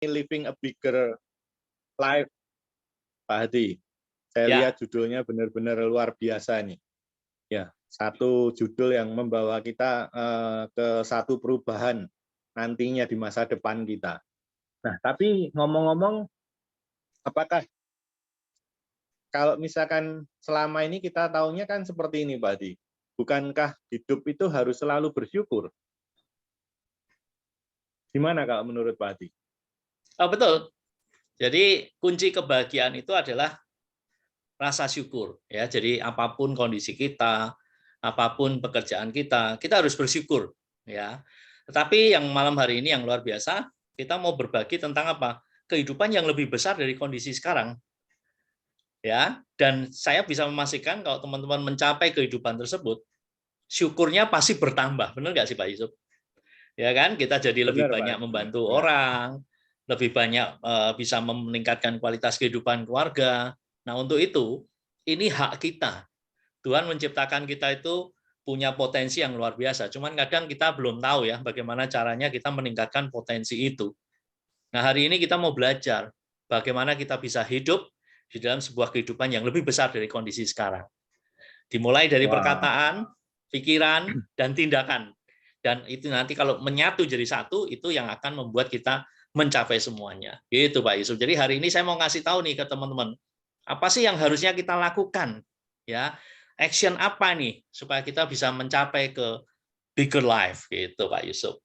Living a Bigger Life, Pak Hadi. Saya lihat judulnya benar-benar luar biasa nih. Ya, satu judul yang membawa kita ke satu perubahan nantinya di masa depan kita. Nah, tapi ngomong-ngomong, apakah kalau misalkan selama ini kita taunya kan seperti ini, Pak Hadi, bukankah hidup itu harus selalu bersyukur? Gimana kalau menurut Pak Hadi? Oh, betul. Jadi kunci kebahagiaan itu adalah rasa syukur, ya. Jadi apapun kondisi kita, apapun pekerjaan kita, kita harus bersyukur, ya. Tetapi yang malam hari ini yang luar biasa, kita mau berbagi tentang apa? Kehidupan yang lebih besar dari kondisi sekarang, ya. Dan saya bisa memastikan kalau teman-teman mencapai kehidupan tersebut, syukurnya pasti bertambah, benar nggak sih Pak Yusuf? Ya kan, kita jadi lebih Benar, banyak Pak. membantu Benar. orang, lebih banyak bisa meningkatkan kualitas kehidupan keluarga. Nah, untuk itu, ini hak kita. Tuhan menciptakan kita itu punya potensi yang luar biasa. Cuman kadang kita belum tahu ya bagaimana caranya kita meningkatkan potensi itu. Nah, hari ini kita mau belajar bagaimana kita bisa hidup di dalam sebuah kehidupan yang lebih besar dari kondisi sekarang. Dimulai dari perkataan, pikiran, dan tindakan. Dan itu nanti kalau menyatu jadi satu, itu yang akan membuat kita mencapai semuanya. Gitu Pak Yusuf. Jadi hari ini saya mau ngasih tahu nih ke teman-teman, apa sih yang harusnya kita lakukan? Ya, action apa nih supaya kita bisa mencapai ke bigger life gitu Pak Yusuf.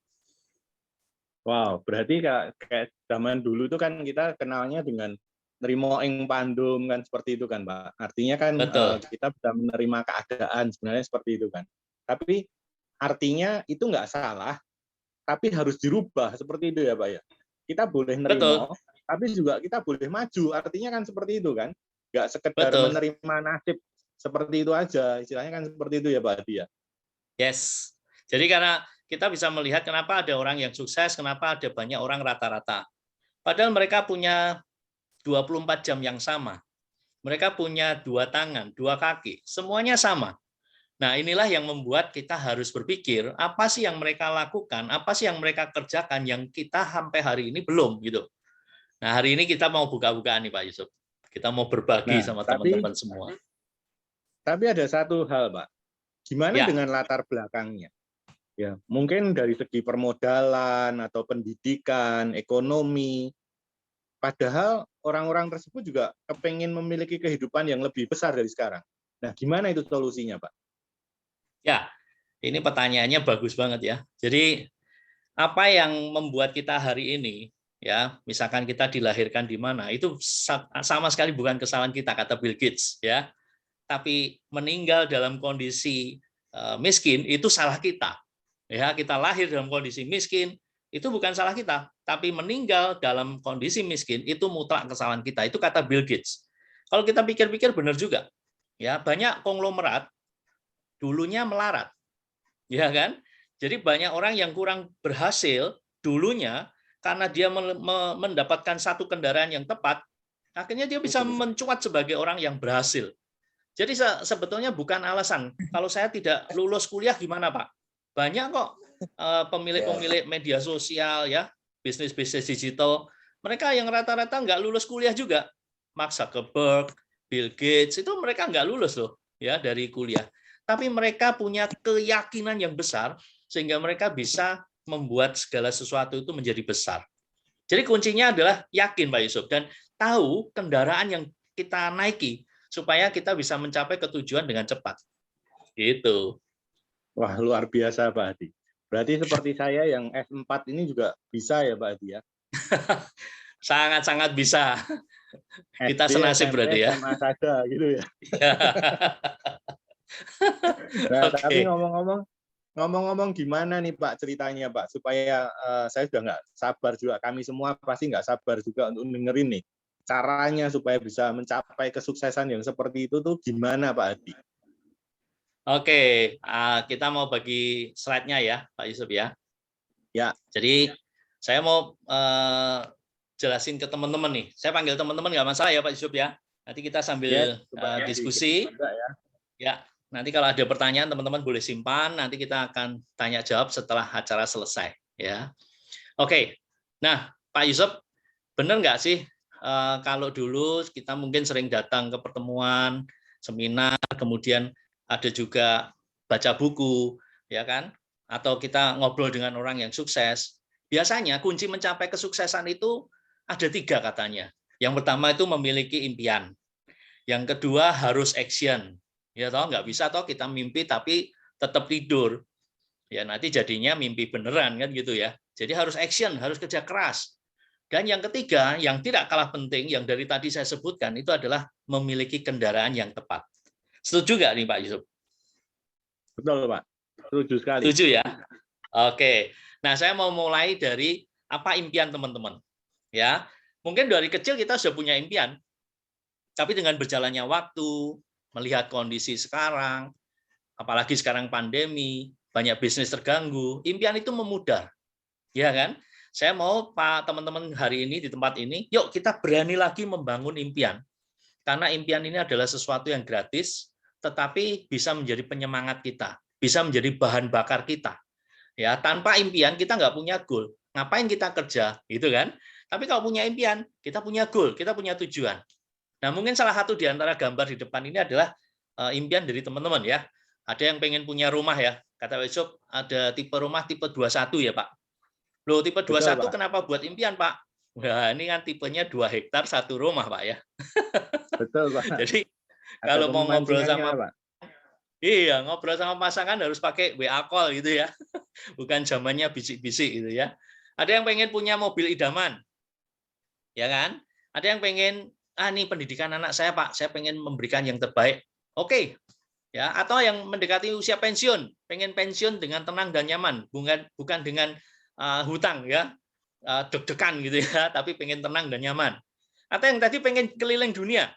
Wow, berarti kayak zaman dulu itu kan kita kenalnya dengan nerimo ing pandum kan seperti itu kan, Pak. Artinya kan kita bisa menerima keadaan sebenarnya seperti itu kan. Tapi artinya itu nggak salah, tapi harus dirubah seperti itu ya, Pak ya. Kita boleh nerimo, tapi juga kita boleh maju. Artinya kan seperti itu kan. Nggak sekedar menerima nasib seperti itu aja. Istilahnya kan seperti itu ya, Pak Hadi ya. Yes. Jadi karena kita bisa melihat kenapa ada orang yang sukses, kenapa ada banyak orang rata-rata. Padahal mereka punya 24 jam yang sama. Mereka punya 2 tangan, 2 kaki, semuanya sama. Nah, inilah yang membuat kita harus berpikir, apa sih yang mereka lakukan, apa sih yang mereka kerjakan yang kita sampai hari ini belum gitu. Nah, hari ini kita mau buka-bukaan nih Pak Yusuf. Kita mau berbagi sama teman-teman semua. Tapi ada satu hal, Pak. Gimana dengan latar belakangnya? Ya, mungkin dari segi permodalan atau pendidikan, ekonomi. Padahal orang-orang tersebut juga kepengen memiliki kehidupan yang lebih besar dari sekarang. Nah, gimana itu solusinya, Pak? Ya, ini pertanyaannya bagus banget ya. Jadi, apa yang membuat kita hari ini, ya, misalkan kita dilahirkan di mana, itu sama sekali bukan kesalahan kita, kata Bill Gates, ya. Tapi meninggal dalam kondisi miskin, itu salah kita. Ya, kita lahir dalam kondisi miskin, itu bukan salah kita, tapi meninggal dalam kondisi miskin itu mutlak kesalahan kita. Itu kata Bill Gates. Kalau kita pikir-pikir benar juga. Ya, banyak konglomerat dulunya melarat. Ya kan? Jadi banyak orang yang kurang berhasil dulunya karena dia mendapatkan satu kendaraan yang tepat, akhirnya dia bisa mencuat sebagai orang yang berhasil. Jadi sebetulnya bukan alasan. Kalau saya tidak lulus kuliah gimana, Pak? Banyak kok pemilik-pemilik media sosial ya, bisnis-bisnis digital, mereka yang rata-rata nggak lulus kuliah juga. Mark Zuckerberg, Bill Gates itu mereka nggak lulus loh ya dari kuliah. Tapi mereka punya keyakinan yang besar sehingga mereka bisa membuat segala sesuatu itu menjadi besar. Jadi kuncinya adalah yakin Pak Yusuf dan tahu kendaraan yang kita naiki supaya kita bisa mencapai ketujuan dengan cepat. Gitu. Wah, luar biasa Pak Hadi. Berarti seperti saya yang S4 ini juga bisa ya Pak Hadi ya? Sangat-sangat bisa. Kita SD, senasib SMP, berarti ya. SMA saja gitu ya. Nah, tapi ngomong-ngomong gimana nih Pak ceritanya Pak supaya saya sudah nggak sabar juga, kami semua pasti nggak sabar juga untuk dengerin nih caranya supaya bisa mencapai kesuksesan yang seperti itu tuh gimana Pak Hadi? Oke, kita mau bagi slide-nya ya Pak Yusuf ya. Ya. Jadi saya mau jelasin ke teman-teman nih. Saya panggil teman-teman nggak masalah ya Pak Yusuf ya. Nanti kita sambil diskusi. Ya, nanti kalau ada pertanyaan teman-teman boleh simpan. Nanti kita akan tanya jawab setelah acara selesai. Ya, oke. Nah, Pak Yusuf, benar nggak sih kalau dulu kita mungkin sering datang ke pertemuan, seminar, kemudian ada juga baca buku, ya kan? Atau kita ngobrol dengan orang yang sukses. Biasanya kunci mencapai kesuksesan itu ada 3 katanya. Yang pertama itu memiliki impian. Yang kedua harus action. Ya toh nggak bisa toh kita mimpi tapi tetap tidur. Ya nanti jadinya mimpi beneran kan gitu ya. Jadi harus action, harus kerja keras. Dan yang ketiga, yang tidak kalah penting, yang dari tadi saya sebutkan, itu adalah memiliki kendaraan yang tepat. Setuju nggak nih Pak Yusuf? Betul Pak, setuju sekali. Setuju ya? Oke. Nah, saya mau mulai dari apa impian teman-teman. Ya, mungkin dari kecil kita sudah punya impian, tapi dengan berjalannya waktu, melihat kondisi sekarang, apalagi sekarang pandemi, banyak bisnis terganggu, impian itu memudar. Ya kan? Saya mau Pak teman-teman hari ini di tempat ini, yuk kita berani lagi membangun impian. Karena impian ini adalah sesuatu yang gratis, tetapi bisa menjadi penyemangat kita, bisa menjadi bahan bakar kita. Ya, tanpa impian kita nggak punya goal. Ngapain kita kerja, gitu kan? Tapi kalau punya impian, kita punya goal, kita punya tujuan. Nah, mungkin salah satu di antara gambar di depan ini adalah impian dari teman-teman ya. Ada yang pengen punya rumah ya. Kata Pak Yusuf, ada tipe rumah tipe 21 ya, Pak. Loh, tipe 21 Betul, kenapa buat impian, Pak? Wah, ini kan tipenya 2 hektar 1 rumah, Pak ya. Betul Pak. Jadi Ada kalau mau ngobrol pemancingannya sama Pak. iya, ngobrol sama pasangan harus pakai WA call gitu ya. Bukan zamannya bisik-bisik gitu ya. Ada yang pengen punya mobil idaman. Ya kan? Ada yang pengen nih pendidikan anak saya, Pak, saya pengen memberikan yang terbaik. Oke. Ya, atau yang mendekati usia pensiun, pengen pensiun dengan tenang dan nyaman, bukan dengan hutang ya, deg-degan gitu ya, tapi pengen tenang dan nyaman. Atau yang tadi pengen keliling dunia,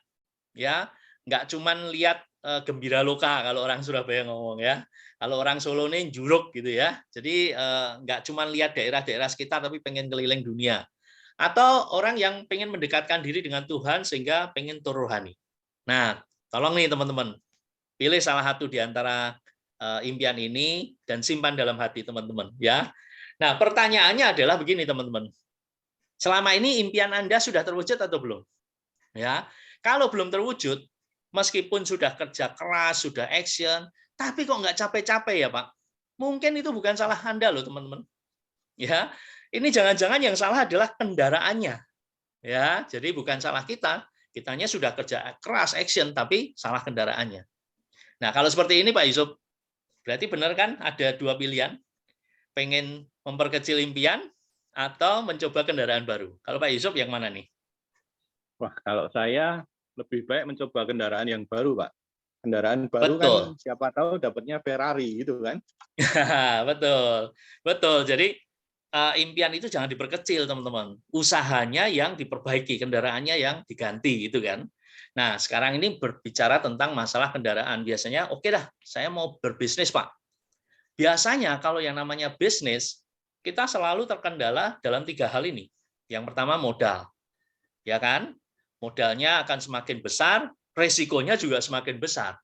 ya, nggak cuman lihat gembira loka kalau orang Surabaya ngomong ya, kalau orang Solo ini juruk gitu ya. Jadi nggak cuman lihat daerah-daerah sekitar, tapi pengen keliling dunia. Atau orang yang pengen mendekatkan diri dengan Tuhan sehingga pengen tur rohani. Nah, tolong nih teman-teman, pilih salah satu di antara impian ini dan simpan dalam hati teman-teman ya. Nah, pertanyaannya adalah begini teman-teman. Selama ini impian Anda sudah terwujud atau belum? Ya. Kalau belum terwujud, meskipun sudah kerja keras, sudah action, tapi kok nggak capek-capek ya, Pak? Mungkin itu bukan salah Anda loh, teman-teman. Ya. Ini jangan-jangan yang salah adalah kendaraannya. Ya, jadi bukan salah kita. Kitanya sudah kerja keras, action, tapi salah kendaraannya. Nah, kalau seperti ini Pak Yusuf, berarti benar kan ada 2 pilihan, pengen memperkecil impian atau mencoba kendaraan baru. Kalau Pak Yusuf yang mana nih? Wah, kalau saya lebih baik mencoba kendaraan yang baru, Pak. Kendaraan baru Betul. kan siapa tahu dapatnya Ferrari gitu kan. Betul. Betul. Jadi impian itu jangan diperkecil, teman-teman. Usahanya yang diperbaiki, kendaraannya yang diganti gitu kan. Nah, sekarang ini berbicara tentang masalah kendaraan. Biasanya, oke dah, saya mau berbisnis, Pak. Biasanya kalau yang namanya bisnis, kita selalu terkendala dalam 3 hal ini. Yang pertama modal. Ya kan? Modalnya akan semakin besar, resikonya juga semakin besar.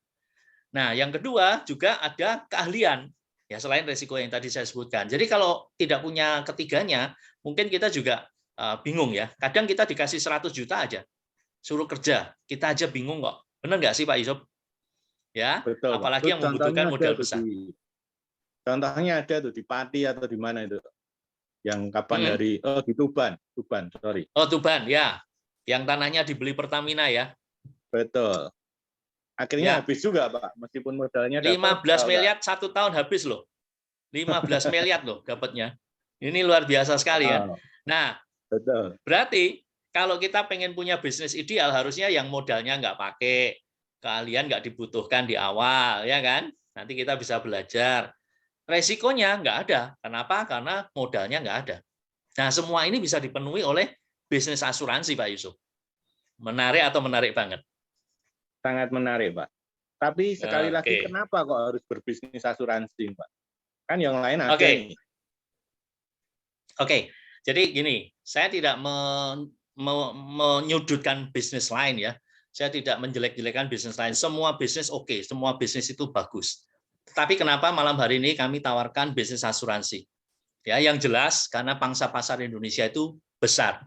Nah, yang kedua juga ada keahlian. Ya, selain resiko yang tadi saya sebutkan. Jadi kalau tidak punya ketiganya, mungkin kita juga bingung ya. Kadang kita dikasih 100 juta aja, suruh kerja, kita aja bingung kok. Benar nggak sih Pak Yusuf? Ya, Betul, Pak. apalagi yang membutuhkan modal besar. Contohnya ada tuh di Pati atau di mana itu? Yang kapan hari di Tuban, sorry. Oh, Tuban ya. Yang tanahnya dibeli Pertamina ya. Betul. Akhirnya habis juga, Pak. Meskipun modalnya 15 miliar 1 tahun habis loh. 15 miliar loh dapatnya. Ini luar biasa sekali kan. Nah, betul. Berarti kalau kita pengen punya bisnis ideal, harusnya yang modalnya nggak pakai, keahlian nggak dibutuhkan di awal, ya kan? Nanti kita bisa belajar. Resikonya nggak ada. Kenapa? Karena modalnya nggak ada. Nah, semua ini bisa dipenuhi oleh bisnis asuransi, Pak Yusuf. Menarik atau menarik banget? Sangat menarik, Pak. Tapi sekali lagi, kenapa kok harus berbisnis asuransi, Pak? Kan yang lain ada nih. Oke, jadi gini, saya tidak menyudutkan bisnis lain ya. Saya tidak menjelek-jelekan bisnis lain. Semua bisnis oke, semua bisnis itu bagus. Tapi kenapa malam hari ini kami tawarkan bisnis asuransi? Ya, yang jelas karena pangsa pasar Indonesia itu besar.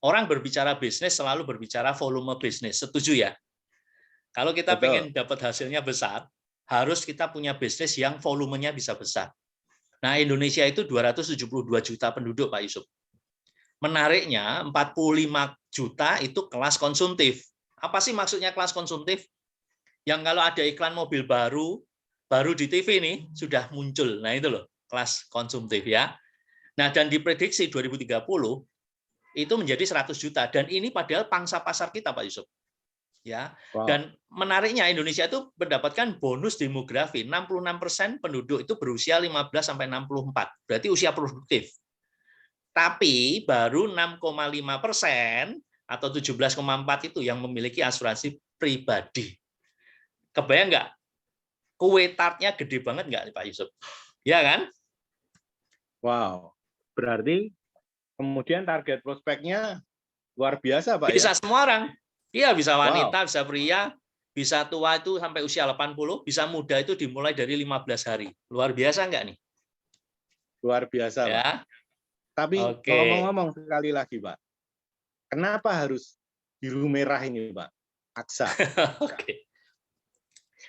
orang berbicara bisnis selalu berbicara volume bisnis. Setuju ya? Kalau kita pengen dapat hasilnya besar, harus kita punya bisnis yang volumenya bisa besar. Nah, Indonesia itu 272 juta penduduk, Pak Yusuf. Menariknya, 45 juta itu kelas konsumtif. Apa sih maksudnya kelas konsumtif? Yang kalau ada iklan mobil baru di TV nih, sudah muncul. Nah, itu loh, kelas konsumtif ya. Nah, dan diprediksi 2030 itu menjadi 100 juta. Dan ini padahal pangsa pasar kita, Pak Yusuf. Ya. Wow. Dan menariknya Indonesia itu mendapatkan bonus demografi. 66% penduduk itu berusia 15 sampai 64. Berarti usia produktif. Tapi baru 6,5% atau 17,4 itu yang memiliki asuransi pribadi. Kebayang nggak? Kue tartnya gede banget nggak, Pak Yusuf? Ya kan? Wow. Berarti kemudian target prospeknya luar biasa, Pak. Bisa ya? Semua orang. Iya, bisa wanita, wow. Bisa pria, bisa tua itu sampai usia 80, bisa muda itu dimulai dari 15 hari. Luar biasa nggak nih? Luar biasa, ya. Pak. Tapi ngomong-ngomong sekali lagi, Pak. Kenapa harus biru merah ini, Pak? AXA. Oke.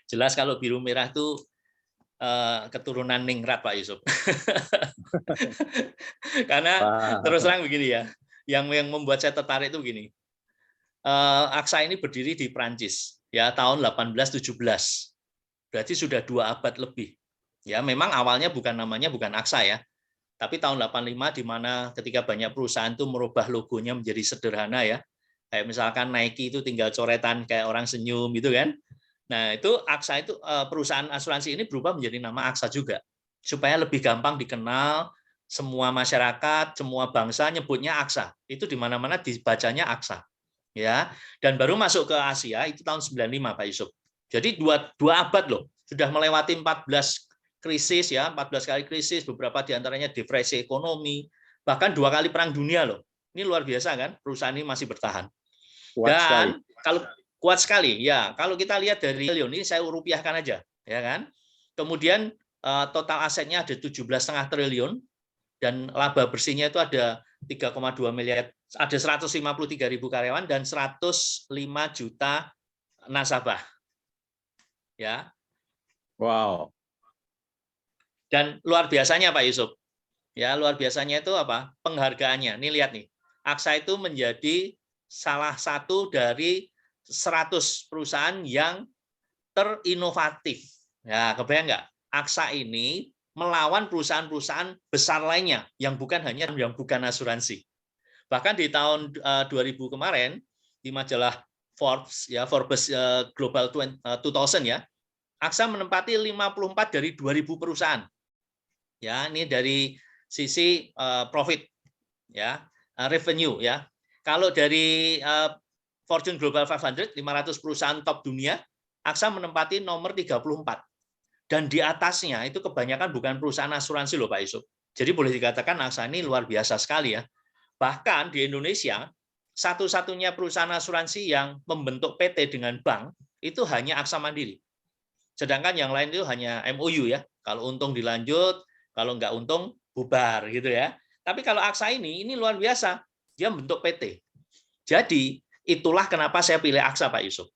Jelas kalau biru merah itu keturunan ningrat, Pak Yusuf. Karena terus terang begini ya, yang membuat saya tertarik itu begini. AXA ini berdiri di Prancis ya tahun 1817. Berarti sudah 2 abad lebih. Ya, memang awalnya namanya bukan AXA ya. Tapi tahun 85 di mana ketika banyak perusahaan itu merubah logonya menjadi sederhana ya. Kayak misalkan Nike itu tinggal coretan kayak orang senyum gitu kan. Nah, itu AXA itu perusahaan asuransi ini berubah menjadi nama AXA juga. Supaya lebih gampang dikenal, semua masyarakat, semua bangsa nyebutnya AXA. Itu di mana-mana dibacanya AXA. Ya, dan baru masuk ke Asia itu tahun 95, Pak Yusuf. Jadi dua abad loh, sudah melewati 14 krisis ya, 14 kali krisis, beberapa diantaranya depresi ekonomi, bahkan 2 kali perang dunia loh. Ini luar biasa kan, perusahaan ini masih bertahan. Dan kalau kuat sekali, ya kalau kita lihat dari triliun ini saya rupiahkan aja, ya kan. Kemudian total asetnya ada 17,5 triliun dan laba bersihnya itu ada 3,2 miliar, ada 153.000 karyawan dan 105 juta nasabah. Ya. Wow. Dan luar biasanya Pak Yusuf. Ya, luar biasanya itu apa? Penghargaannya. Nih lihat nih. AXA itu menjadi salah satu dari 100 perusahaan yang terinovatif. Ya, kebayang nggak? AXA ini melawan perusahaan-perusahaan besar lainnya yang bukan asuransi. Bahkan di tahun 2000 kemarin di majalah Forbes ya, Forbes Global 2000 ya, AXA menempati 54 dari 2000 perusahaan. Ya, ini dari sisi profit ya, revenue ya. Kalau dari Fortune Global 500 perusahaan top dunia, AXA menempati nomor 34. Dan di atasnya itu kebanyakan bukan perusahaan asuransi loh Pak Yusuf. Jadi boleh dikatakan AXA ini luar biasa sekali ya. Bahkan di Indonesia, satu-satunya perusahaan asuransi yang membentuk PT dengan bank, itu hanya AXA Mandiri. Sedangkan yang lain itu hanya MOU ya. Kalau untung dilanjut, kalau nggak untung bubar gitu ya. Tapi kalau AXA ini luar biasa. Dia membentuk PT. Jadi itulah kenapa saya pilih AXA Pak Yusuf.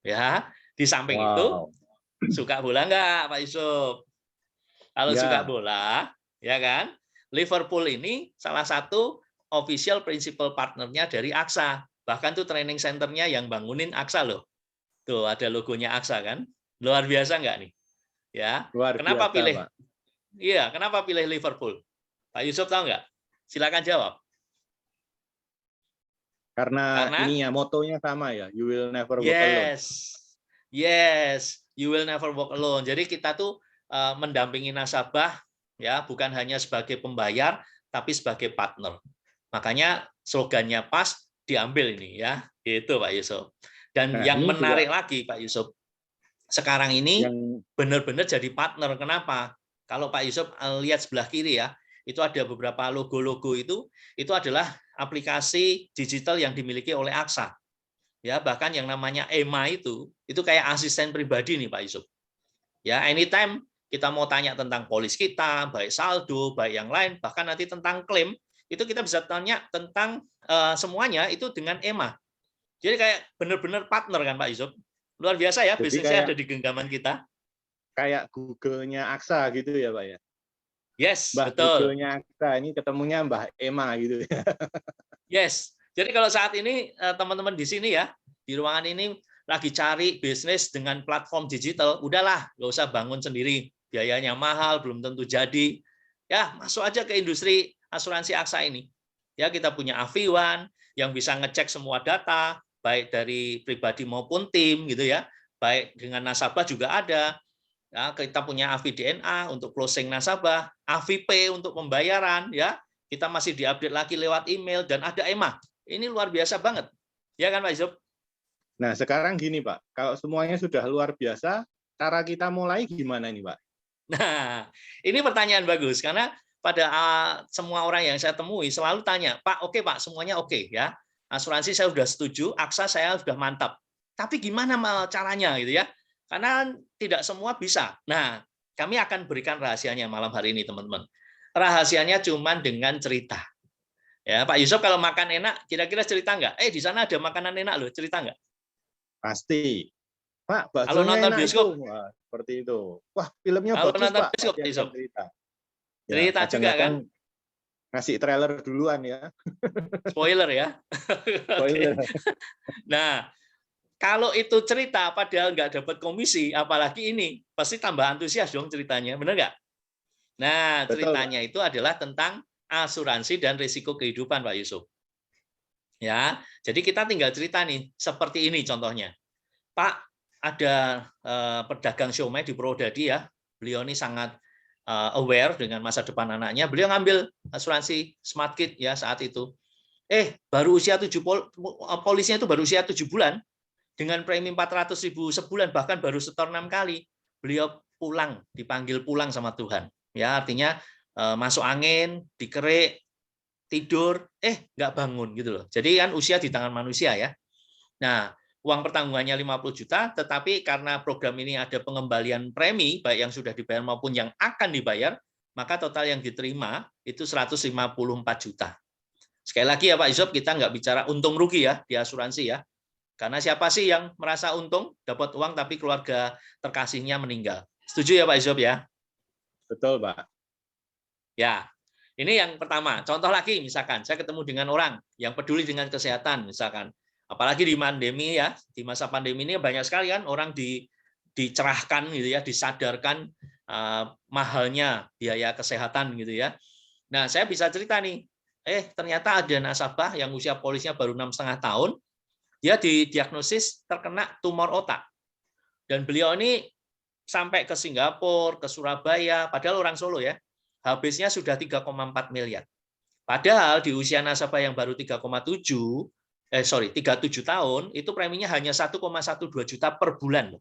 Ya, di samping itu suka bola nggak Pak Yusuf? Kalau suka bola, ya kan? Liverpool ini salah satu official principal partnernya dari AXA. Bahkan tuh training centernya yang bangunin AXA loh. Tuh ada logonya AXA kan? Luar biasa nggak nih? Ya. Kenapa pilih? Pak. Iya, kenapa pilih Liverpool? Pak Yusuf tahu nggak? Silakan jawab. Karena ini ya motonya sama ya, you will never walk alone. Yes, you will never walk alone. Jadi kita tuh mendampingi nasabah ya, bukan hanya sebagai pembayar tapi sebagai partner. Makanya slogannya pas diambil ini ya, itu Pak Yusuf. Dan yang menarik lagi Pak Yusuf, sekarang ini benar-benar jadi partner. Kenapa? Kalau Pak Yusuf lihat sebelah kiri ya, itu ada beberapa logo-logo itu adalah aplikasi digital yang dimiliki oleh AXA. Ya, bahkan yang namanya EMA itu kayak asisten pribadi nih Pak Yusuf. Ya, anytime kita mau tanya tentang polis kita, baik saldo, baik yang lain, bahkan nanti tentang klaim, itu kita bisa tanya tentang semuanya itu dengan EMA. Jadi kayak benar-benar partner kan Pak Yusuf. Luar biasa ya, Jadi bisnisnya kayak ada di genggaman kita. kayak Google-nya Aksa gitu ya Pak ya. Yes, Mbah betul. Google-nya Aksa ini ketemunya Mbah Ema gitu ya. Yes. Jadi kalau saat ini teman-teman di sini ya, di ruangan ini lagi cari bisnis dengan platform digital, udahlah, nggak usah bangun sendiri. Biayanya mahal, belum tentu jadi. Ya, masuk aja ke industri asuransi Aksa ini. Ya, kita punya Aviwan yang bisa ngecek semua data, baik dari pribadi maupun tim gitu ya. Baik dengan nasabah juga ada. Ya, kita punya Avi DNA untuk closing nasabah, AviPay untuk pembayaran ya. Kita masih diupdate lagi lewat email dan ada EMA. Ini luar biasa banget. Ya kan Pak Yusuf? Nah, sekarang gini Pak, kalau semuanya sudah luar biasa, cara kita mulai gimana ini Pak? Nah, ini pertanyaan bagus karena pada semua orang yang saya temui selalu tanya, Pak, oke Pak, semuanya oke ya. Asuransi saya sudah setuju, Aksa saya sudah mantap. Tapi gimana caranya gitu ya? Karena tidak semua bisa. Nah, kami akan berikan rahasianya malam hari ini, teman-teman. Rahasianya cuma dengan cerita. Ya, Pak Yusuf kalau makan enak, kira-kira cerita nggak? Di sana ada makanan enak loh, cerita nggak? Pasti. Pak, Kalau baksonya nonton enak itu. bioskop, Wah, seperti itu. Wah, filmnya kalau bagus nonton Pak. bioskop, Pasti Pak akan Yusuf, cerita. Ya, cerita juga kan? kadang-kadang ngasih trailer duluan ya. Spoiler ya. Oke. Spoiler. Nah, kalau itu cerita padahal nggak dapat komisi, apalagi ini, pasti tambah antusias dong ceritanya, benar nggak? Nah, Betul Pak. ceritanya itu adalah tentang asuransi dan risiko kehidupan, Pak Yusuf. Ya, jadi kita tinggal cerita nih, seperti ini contohnya. Pak, ada pedagang siomay di Purwodadi ya, beliau ini sangat aware dengan masa depan anaknya. Beliau ngambil asuransi Smart Kit ya saat itu. Baru usia 7 polisnya itu baru usia 7 bulan dengan premi 400.000 sebulan, bahkan baru setor 6 kali. Beliau pulang, dipanggil pulang sama Tuhan. Ya, artinya masuk angin, dikerik, tidur, nggak bangun gitu loh. Jadi kan usia di tangan manusia ya. Nah, uang pertanggungannya 50 juta, tetapi karena program ini ada pengembalian premi, baik yang sudah dibayar maupun yang akan dibayar, maka total yang diterima itu 154 juta. Sekali lagi ya Pak Yusuf, kita nggak bicara untung rugi ya di asuransi ya. Karena siapa sih yang merasa untung, dapat uang tapi keluarga terkasihnya meninggal. Setuju ya Pak Yusuf ya? Betul Pak. Ya, ini yang pertama. Contoh lagi, misalkan saya ketemu dengan orang yang peduli dengan kesehatan, misalkan. Apalagi di pandemi ya, di masa pandemi ini banyak sekali kan orang dicerahkan gitu ya, disadarkan mahalnya biaya kesehatan gitu ya. Nah, saya bisa cerita nih, ternyata ada nasabah yang usia polisnya baru 6,5 tahun, dia didiagnosis terkena tumor otak. Dan beliau ini sampai ke Singapura, ke Surabaya, padahal orang Solo ya, habisnya sudah 3,4 miliar. Padahal di usia nasabah yang baru 37 tahun, itu preminya hanya 1,12 juta per bulan.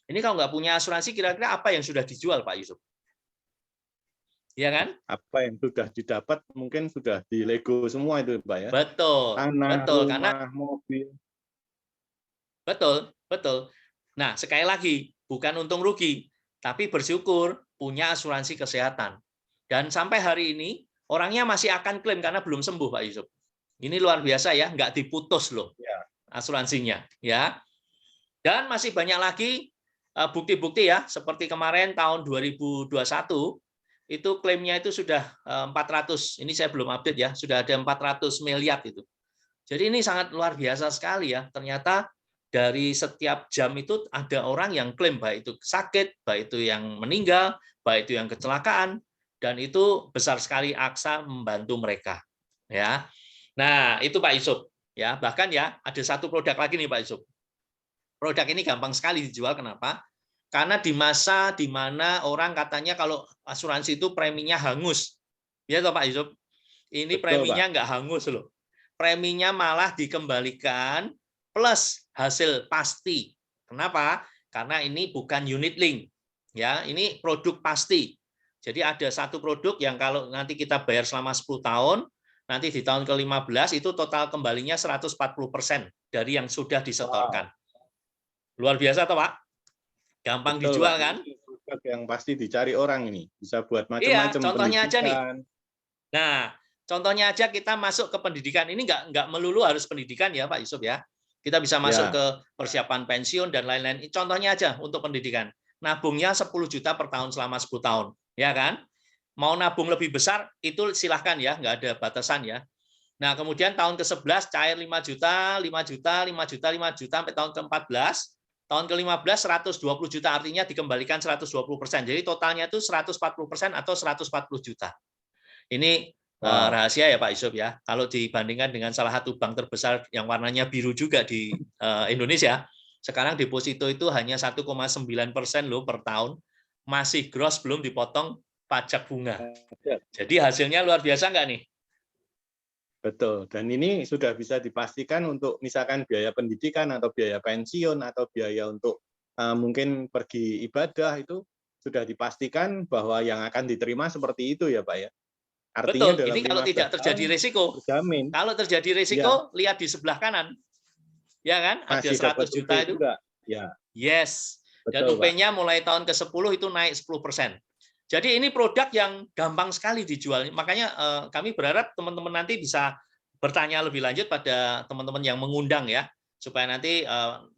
Ini kalau nggak punya asuransi, kira-kira apa yang sudah dijual, Pak Yusuf? Iya kan? Apa yang sudah didapat mungkin sudah di Lego semua itu Pak ya. Betul, Tanah, betul. Karena rumah, mobil. betul, betul. Nah, sekali lagi, bukan untung rugi, tapi bersyukur punya asuransi kesehatan. Dan sampai hari ini, orangnya masih akan klaim karena belum sembuh, Pak Yusuf. Ini luar biasa ya, nggak diputus loh asuransinya. Ya. Dan masih banyak lagi bukti-bukti ya, seperti kemarin tahun 2021, itu klaimnya itu sudah 400, ini saya belum update ya, sudah ada 400 miliar itu. Jadi ini sangat luar biasa sekali ya, ternyata dari setiap jam itu ada orang yang klaim, baik itu sakit, baik itu yang meninggal, baik itu yang kecelakaan, dan itu besar sekali Aksa membantu mereka. Ya, nah itu Pak Yusuf. Ya, bahkan ya ada satu produk lagi nih Pak Yusuf. Produk ini gampang sekali dijual, kenapa? Karena di masa di mana orang katanya kalau asuransi itu preminya hangus. Ya toh Pak Yusuf? Ini Betul preminya Pak. nggak hangus loh. Preminya malah dikembalikan plus hasil pasti. Kenapa? Karena ini bukan unit link. Ya, ini produk pasti. Jadi ada satu produk yang kalau nanti kita bayar selama 10 tahun, nanti di tahun ke-15 itu total kembalinya 140% dari yang sudah disetorkan. Luar biasa toh, Pak? Gampang Betul dijual Pak. kan? Ini produk yang pasti dicari orang ini. Bisa buat Iya, macam-macam contohnya aja nih. pendidikan. Nah, Contohnya aja kita masuk ke pendidikan. Ini nggak melulu harus pendidikan ya Pak Yusuf ya. Kita bisa masuk ke persiapan pensiun dan lain-lain. Contohnya aja untuk pendidikan. Nabungnya 10 juta per tahun selama 10 tahun. Ya kan? Mau nabung lebih besar, itu silahkan ya. Nggak ada batasan ya. Nah, kemudian tahun ke-11 cair 5 juta, 5 juta, 5 juta, 5 juta, sampai tahun ke-14. Tahun ke-15 120 juta, artinya dikembalikan 120%. Jadi totalnya itu 140% atau 140 juta. Ini rahasia ya Pak Yusuf ya. Kalau dibandingkan dengan salah satu bank terbesar yang warnanya biru juga di Indonesia, sekarang deposito itu hanya 1,9% loh per tahun, masih gross, belum dipotong pajak bunga. Jadi hasilnya luar biasa nggak nih? Betul. Dan ini sudah bisa dipastikan untuk misalkan biaya pendidikan atau biaya pensiun atau biaya untuk mungkin pergi ibadah, itu sudah dipastikan bahwa yang akan diterima seperti itu ya Pak ya. Artinya betul, ini kalau tidak terjadi risiko. Terjamin. Kalau terjadi risiko, ya. Lihat di sebelah kanan. Ya kan? Masih ada 100 juta itu. Juga. Ya. Yes. Betul, dan UP-nya mulai tahun ke-10 itu naik 10%. Jadi ini produk yang gampang sekali dijual. Makanya kami berharap teman-teman nanti bisa bertanya lebih lanjut pada teman-teman yang mengundang ya, supaya nanti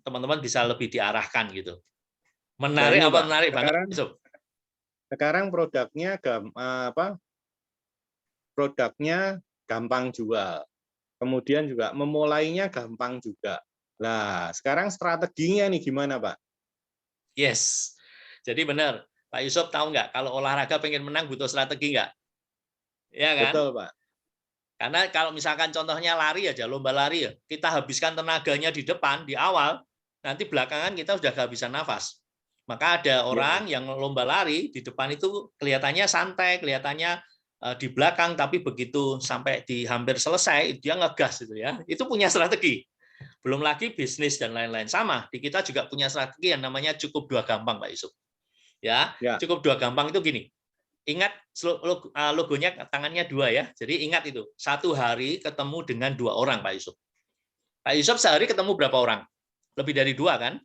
teman-teman bisa lebih diarahkan gitu. Menarik apa Pak, menarik sekarang, banget. Sekarang produknya gampang jual. Kemudian juga memulainya gampang juga. Nah, sekarang strateginya nih gimana Pak? Yes. Jadi benar. Pak Yusuf tahu nggak, kalau olahraga pengen menang butuh strategi nggak? Ya kan? Betul, Pak. Karena kalau misalkan contohnya lari aja, lomba lari ya, kita habiskan tenaganya di depan, di awal, nanti belakangan kita sudah kehabisan nafas. Maka ada orang yang lomba lari, di depan itu kelihatannya santai, kelihatannya di belakang, tapi begitu sampai di hampir selesai, dia ngegas gitu ya. Itu punya strategi. Belum lagi bisnis dan lain-lain. Sama, di kita juga punya strategi yang namanya cukup dua gampang, Pak Yusuf. Ya, cukup dua gampang itu gini. Ingat logonya tangannya dua ya. Jadi ingat itu, satu hari ketemu dengan 2 orang Pak Yusuf. Pak Yusuf sehari ketemu berapa orang? Lebih dari 2 kan?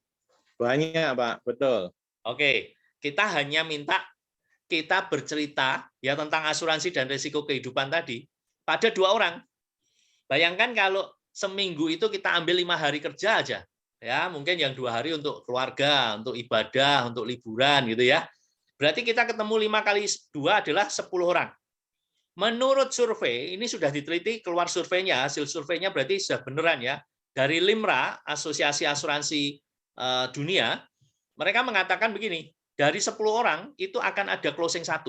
Banyak Pak, betul. Oke, kita hanya minta kita bercerita ya tentang asuransi dan risiko kehidupan tadi pada 2 orang. Bayangkan kalau seminggu itu kita ambil 5 hari kerja aja. Ya, mungkin yang 2 hari untuk keluarga, untuk ibadah, untuk liburan gitu ya. Berarti kita ketemu 5 kali 2 adalah 10 orang. Menurut survei, ini sudah diteliti, keluar surveinya, hasil surveinya berarti sudah beneran ya. Dari LIMRA, Asosiasi Asuransi Dunia, mereka mengatakan begini, dari 10 orang itu akan ada closing 1.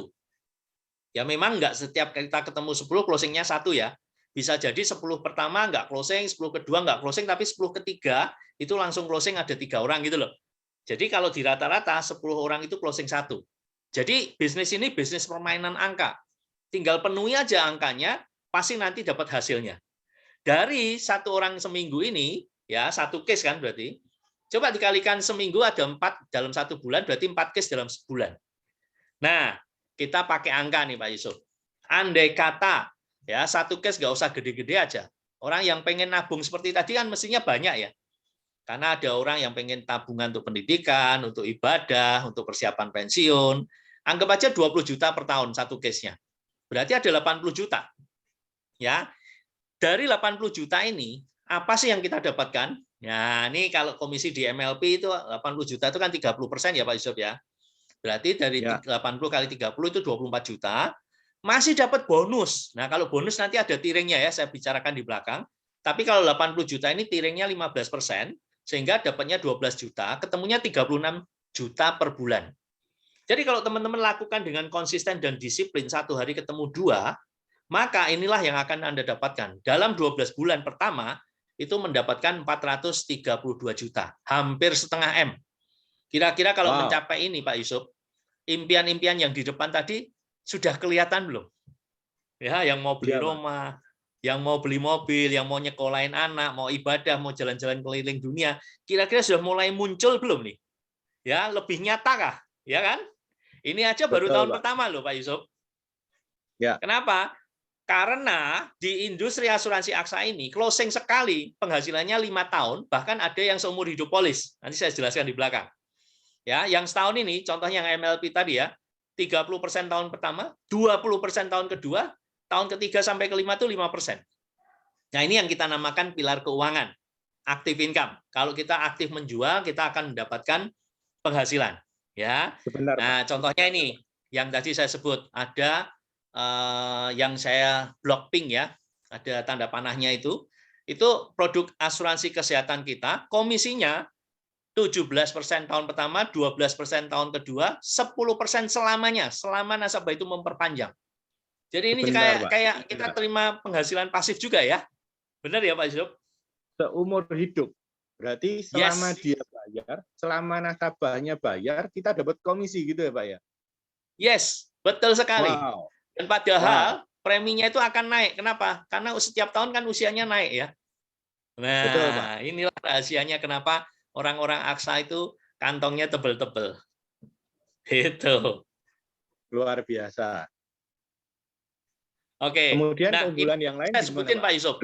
Ya memang nggak setiap kita ketemu 10 closingnya 1 ya. Bisa jadi 10 pertama nggak closing, 10 kedua nggak closing, tapi 10 ketiga itu langsung closing ada 3 orang gitu loh. Jadi kalau di rata-rata 10 orang itu closing 1. Jadi bisnis ini bisnis permainan angka. Tinggal penuhi aja angkanya, pasti nanti dapat hasilnya. Dari 1 orang seminggu ini, ya 1 case kan berarti, coba dikalikan seminggu ada 4 dalam 1 bulan, berarti 4 case dalam sebulan. Nah, kita pakai angka nih Pak Yusuf. Andai kata ya 1 case nggak usah gede-gede aja. Orang yang pengen nabung seperti tadi kan mestinya banyak ya. Karena ada orang yang pengen tabungan untuk pendidikan, untuk ibadah, untuk persiapan pensiun. Anggap aja 20 juta per tahun 1 case-nya. Berarti ada 80 juta. Ya. Dari 80 juta ini, apa sih yang kita dapatkan? Ya, ini kalau komisi di MLP itu 80 juta itu kan 30% ya Pak Yusuf ya. Berarti dari 80 kali 30 itu 24 juta. Masih dapat bonus. Nah, kalau bonus nanti ada tiringnya ya, saya bicarakan di belakang. Tapi kalau 80 juta ini tiringnya 15%, sehingga dapatnya 12 juta, ketemunya 36 juta per bulan. Jadi kalau teman-teman lakukan dengan konsisten dan disiplin 1 hari ketemu 2, maka inilah yang akan Anda dapatkan. Dalam 12 bulan pertama, itu mendapatkan 432 juta, hampir setengah M. Kira-kira kalau mencapai ini Pak Yusuf, impian-impian yang di depan tadi sudah kelihatan belum? Ya, yang mau beli rumah, yang mau beli mobil, yang mau nyekolahin anak, mau ibadah, mau jalan-jalan keliling dunia, kira-kira sudah mulai muncul belum nih? Ya, lebih nyata kah? Ya kan? Ini aja baru tahun pertama loh Pak Yusuf. Ya. Kenapa? Karena di industri asuransi Aksa ini closing sekali, penghasilannya 5 tahun, bahkan ada yang seumur hidup polis. Nanti saya jelaskan di belakang. Ya, yang setahun ini, contohnya yang MLP tadi ya, 30% tahun pertama, 20% tahun kedua, tahun ketiga sampai kelima itu 5%. Nah, ini yang kita namakan pilar keuangan, active income. Kalau kita aktif menjual, kita akan mendapatkan penghasilan. Ya. Sebentar, Nah, Pak. contohnya ini yang tadi saya sebut, ada yang saya blok pink ya, ada tanda panahnya itu produk asuransi kesehatan kita, komisinya 17% tahun pertama, 12% tahun kedua, 10% selamanya, selama nasabah itu memperpanjang. Jadi ini Sebentar, Pak. kayak kita terima penghasilan pasif juga ya. Benar ya Pak Yusuf? Seumur hidup. Berarti selama Yes. dia bayar, selama nasabahnya bayar, kita dapat komisi gitu ya Pak ya? Yes, betul sekali. Wow. Dan padahal preminya itu akan naik. Kenapa? Karena setiap tahun kan usianya naik ya. Nah, Betul, Pak. inilah rahasianya kenapa orang-orang Aksa itu kantongnya tebel-tebel. Gitu. Luar biasa. Oke. Kemudian Nah, keunggulan ini yang lain saya gimana, sebutin Pak Yusuf.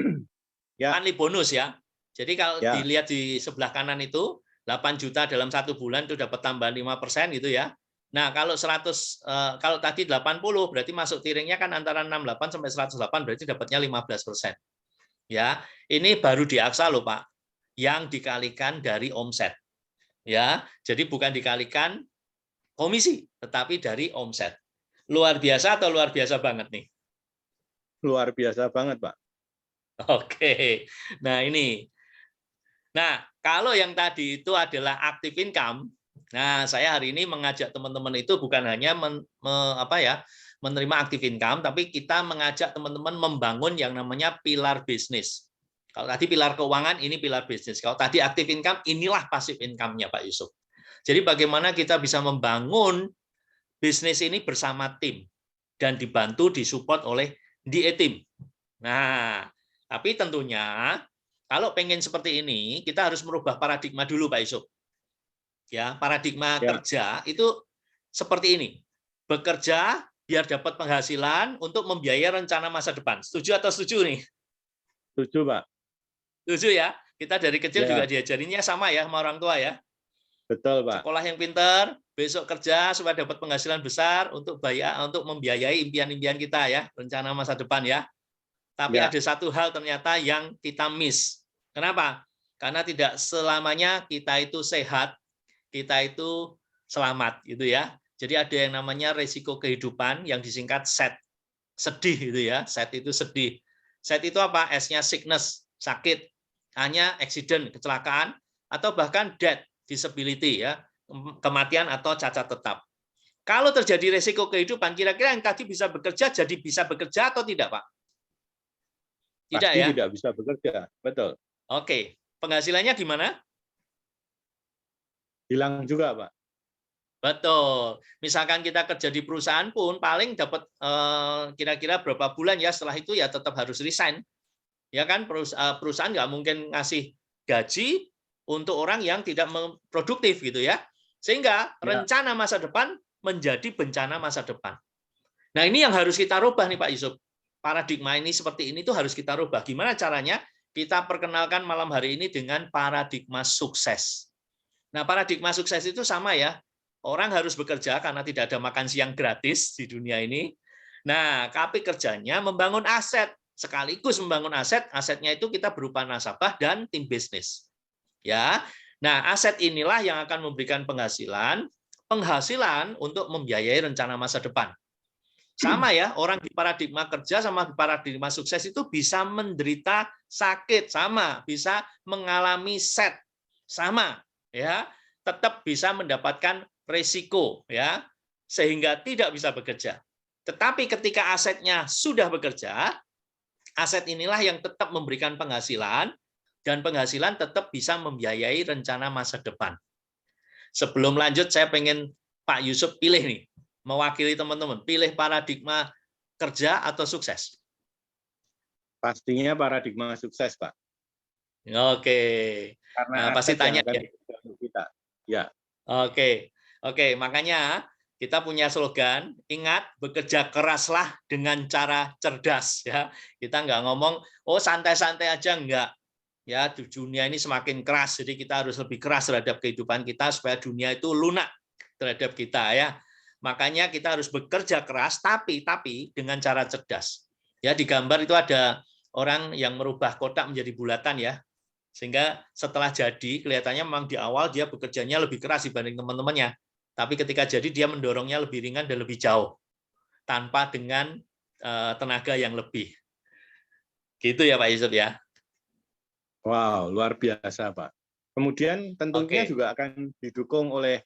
Ya. Monthly bonus ya. Jadi kalau Ya. dilihat di sebelah kanan itu 8 juta dalam 1 bulan itu dapat tambahan 5% gitu ya. Nah, kalau 100 kalau tadi 80 berarti masuk tiringnya kan antara 68 sampai 108 berarti dapatnya 15%. Ya, ini baru di Aksa loh, Pak. Yang dikalikan dari omset. Ya, jadi bukan dikalikan komisi, tetapi dari omset. Luar biasa atau luar biasa banget nih? Luar biasa banget, Pak. Oke. Nah, ini. Nah, kalau yang tadi itu adalah active income, nah saya hari ini mengajak teman-teman itu bukan hanya menerima active income, tapi kita mengajak teman-teman membangun yang namanya pilar bisnis. Kalau tadi pilar keuangan, ini pilar bisnis. Kalau tadi active income, inilah passive income-nya Pak Yusuf. Jadi bagaimana kita bisa membangun bisnis ini bersama tim dan dibantu, disupport oleh DE-Team. Nah, tapi tentunya kalau pengen seperti ini, kita harus merubah paradigma dulu, Pak Yusuf. Ya, paradigma kerja itu seperti ini. Bekerja biar dapat penghasilan untuk membiayai rencana masa depan. Setuju atau setuju nih? Setuju, Pak. Setuju ya? Kita dari kecil juga diajarinnya sama ya sama orang tua ya. Betul, Pak. Sekolah yang pintar, besok kerja supaya dapat penghasilan besar untuk membiayai impian-impian kita ya, rencana masa depan ya. Tapi ada satu hal ternyata yang kita miss. Kenapa? Karena tidak selamanya kita itu sehat, kita itu selamat gitu ya. Jadi ada yang namanya resiko kehidupan yang disingkat SET. Sedih gitu ya. SET itu sedih. SET itu apa? S-nya sickness, sakit. A-nya accident, kecelakaan, atau bahkan death, disability ya, kematian atau cacat tetap. Kalau terjadi resiko kehidupan, kira-kira yang tadi bisa bekerja jadi bisa bekerja atau tidak, Pak? Tidak Pasti ya? tidak bisa bekerja, betul. Oke, penghasilannya gimana? Hilang juga, Pak. Betul. Misalkan kita kerja di perusahaan pun paling dapat kira-kira berapa bulan ya, setelah itu ya tetap harus resign. Ya kan, perusahaan nggak mungkin ngasih gaji untuk orang yang tidak produktif gitu ya. Sehingga rencana masa depan menjadi bencana masa depan. Nah, ini yang harus kita rubah nih Pak Yusuf. Paradigma ini seperti ini tuh harus kita rubah. Gimana caranya? Kita perkenalkan malam hari ini dengan paradigma sukses. Nah, paradigma sukses itu sama ya. Orang harus bekerja karena tidak ada makan siang gratis di dunia ini. Nah, tapi kerjanya membangun aset. Sekaligus membangun aset, asetnya itu kita berupa nasabah dan tim bisnis. Ya. Nah, aset inilah yang akan memberikan penghasilan untuk membiayai rencana masa depan. Sama ya, orang di paradigma kerja sama di paradigma sukses itu bisa menderita sakit, sama, bisa mengalami set, sama, ya, tetap bisa mendapatkan resiko, ya, sehingga tidak bisa bekerja. Tetapi ketika asetnya sudah bekerja, aset inilah yang tetap memberikan penghasilan, dan penghasilan tetap bisa membiayai rencana masa depan. Sebelum lanjut, saya pengen Pak Yusuf pilih nih, mewakili teman-teman, pilih paradigma kerja atau sukses? Pastinya paradigma sukses, Pak. Oke. Karena pasti tanya ya. Kita. Ya. Oke, makanya kita punya slogan, ingat bekerja keraslah dengan cara cerdas ya. Kita nggak ngomong oh santai-santai aja, enggak. Ya, dunia ini semakin keras, jadi kita harus lebih keras terhadap kehidupan kita supaya dunia itu lunak terhadap kita ya. Makanya kita harus bekerja keras tapi dengan cara cerdas. Ya, di gambar itu ada orang yang merubah kotak menjadi bulatan ya. Sehingga setelah jadi kelihatannya memang di awal dia bekerjanya lebih keras dibanding teman-temannya. Tapi ketika jadi dia mendorongnya lebih ringan dan lebih jauh tanpa dengan tenaga yang lebih. Gitu ya Pak Yusuf ya. Wow, luar biasa Pak. Kemudian tentunya juga akan didukung oleh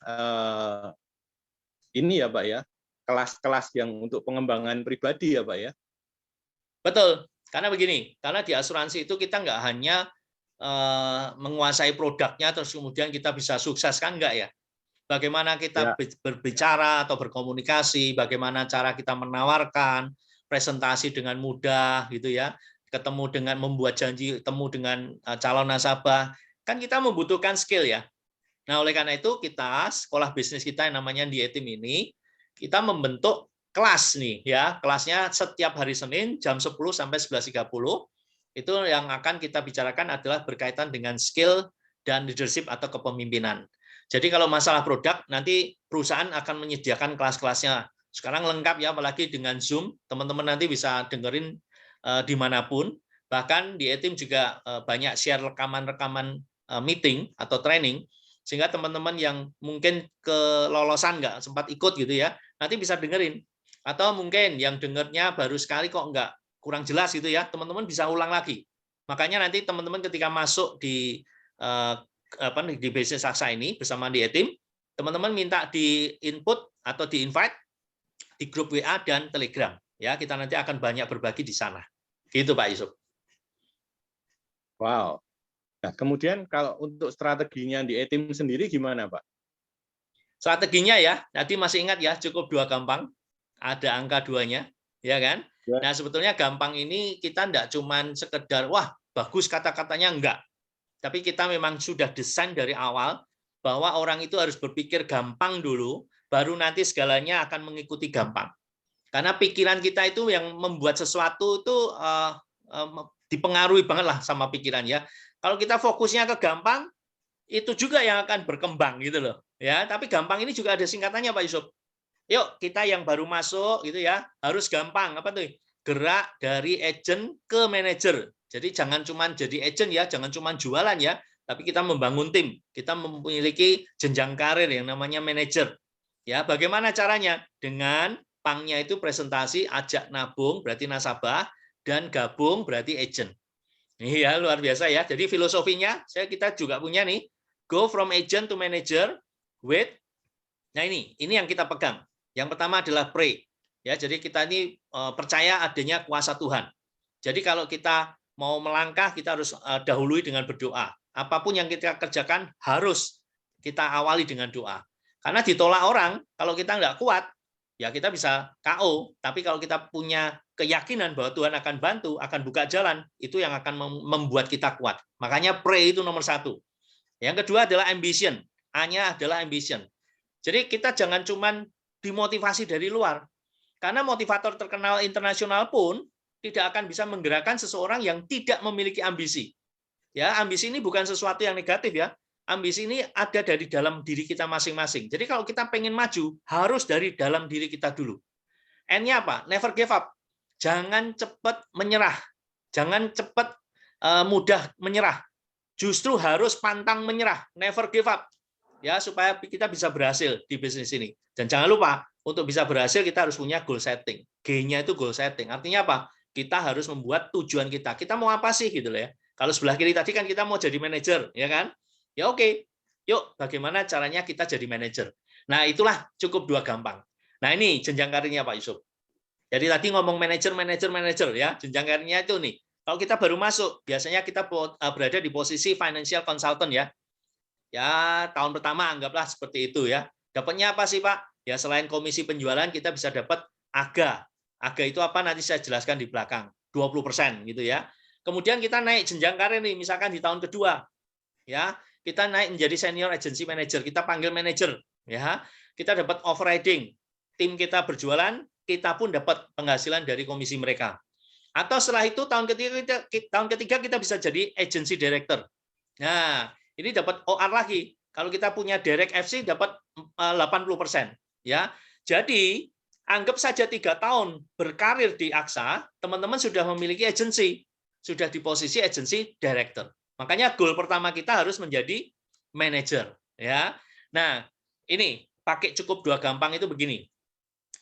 ini ya Pak ya, kelas-kelas yang untuk pengembangan pribadi ya Pak ya. Betul, karena begini, karena di asuransi itu kita nggak hanya menguasai produknya terus kemudian kita bisa sukses, kan enggak ya. Bagaimana kita berbicara atau berkomunikasi, bagaimana cara kita menawarkan, presentasi dengan mudah gitu ya, ketemu dengan membuat janji, ketemu dengan calon nasabah, kan kita membutuhkan skill ya. Nah, oleh karena itu kita sekolah bisnis kita yang namanya The A-Team ini, kita membentuk kelas nih ya. Kelasnya setiap hari Senin jam 10 sampai 11.30. Itu yang akan kita bicarakan adalah berkaitan dengan skill dan leadership atau kepemimpinan. Jadi kalau masalah produk, nanti perusahaan akan menyediakan kelas-kelasnya. Sekarang lengkap ya, apalagi dengan Zoom, teman-teman nanti bisa dengerin dimanapun. Bahkan di A-Team juga banyak share rekaman-rekaman meeting atau training, sehingga teman-teman yang mungkin kelolosan nggak sempat ikut gitu ya, nanti bisa dengerin. Atau mungkin yang dengernya baru sekali kok nggak kurang jelas gitu ya, teman-teman bisa ulang lagi. Makanya nanti teman-teman ketika masuk di bisnis Aksa ini bersama di A-Team, teman-teman minta di input atau di invite di grup WA dan Telegram. Ya, kita nanti akan banyak berbagi di sana. Gitu Pak Yusuf. Wow. Nah, kemudian kalau untuk strateginya di A-Team sendiri gimana Pak? Strateginya ya, tadi masih ingat ya, cukup 2 gampang. Ada angka 2-nya, ya kan? Ya. Nah, sebetulnya gampang ini kita enggak cuman sekedar, wah, bagus kata-katanya, enggak. Tapi kita memang sudah desain dari awal bahwa orang itu harus berpikir gampang dulu, baru nanti segalanya akan mengikuti gampang. Karena pikiran kita itu yang membuat sesuatu itu dipengaruhi banget lah sama pikiran ya. Kalau kita fokusnya ke gampang, itu juga yang akan berkembang gitu loh. Ya, tapi gampang ini juga ada singkatannya Pak Yusuf. Yuk, kita yang baru masuk gitu ya, harus gampang apa tuh? Gerak dari agent ke manajer. Jadi jangan cuma jadi agent ya, jangan cuma jualan ya, tapi kita membangun tim. Kita memiliki jenjang karir yang namanya manajer. Ya, bagaimana caranya? Dengan pangnya itu presentasi, ajak nabung berarti nasabah, dan gabung berarti agent. Iya, luar biasa ya. Jadi filosofinya kita juga punya nih, go from agent to manager with. Nah ini yang kita pegang. Yang pertama adalah pray. Ya, jadi kita ini percaya adanya kuasa Tuhan. Jadi kalau kita mau melangkah, kita harus dahului dengan berdoa. Apapun yang kita kerjakan harus kita awali dengan doa. Karena ditolak orang, kalau kita nggak kuat, ya kita bisa KO. Tapi kalau kita punya keyakinan bahwa Tuhan akan bantu, akan buka jalan, itu yang akan membuat kita kuat. Makanya pray itu nomor 1. Yang kedua adalah ambition. A-nya adalah ambition. Jadi kita jangan cuma dimotivasi dari luar. Karena motivator terkenal internasional pun tidak akan bisa menggerakkan seseorang yang tidak memiliki ambisi. Ya, ambisi ini bukan sesuatu yang negatif ya. Ambisi ini ada dari dalam diri kita masing-masing. Jadi kalau kita pengen maju, harus dari dalam diri kita dulu. N-nya apa? Never give up. Jangan cepat menyerah. Jangan cepat mudah menyerah. Justru harus pantang menyerah. Never give up. Ya, supaya kita bisa berhasil di bisnis ini. Dan jangan lupa, untuk bisa berhasil kita harus punya goal setting. G-nya itu goal setting. Artinya apa? Kita harus membuat tujuan kita. Kita mau apa sih gitu loh ya. Kalau sebelah kiri tadi kan kita mau jadi manajer, ya kan? Ya oke. Yuk, bagaimana caranya kita jadi manajer? Nah, itulah cukup 2 gampang. Nah, ini jenjang karirnya Pak Yusuf. Jadi tadi ngomong manajer ya, jenjang karirnya itu nih. Kalau kita baru masuk, biasanya kita berada di posisi financial consultant ya. Ya, tahun pertama anggaplah seperti itu ya. Dapatnya apa sih, Pak? Ya, selain komisi penjualan, kita bisa dapat AGA. AGA itu apa? Nanti saya jelaskan di belakang. 20% gitu ya. Kemudian kita naik jenjang karir nih, misalkan di tahun kedua. Ya, kita naik menjadi senior agency manager. Kita panggil manager. Ya, kita dapat overriding. Tim kita berjualan, kita pun dapat penghasilan dari komisi mereka. Atau setelah itu tahun ketiga kita bisa jadi agency director. Nah, ini dapat OR lagi. Kalau kita punya direct FC dapat 80%, ya. Jadi anggap saja 3 tahun berkarir di AXA, teman-teman sudah memiliki agensi, sudah di posisi agency director. Makanya goal pertama kita harus menjadi manager, ya. Nah, ini pakai cukup 2 gampang itu begini.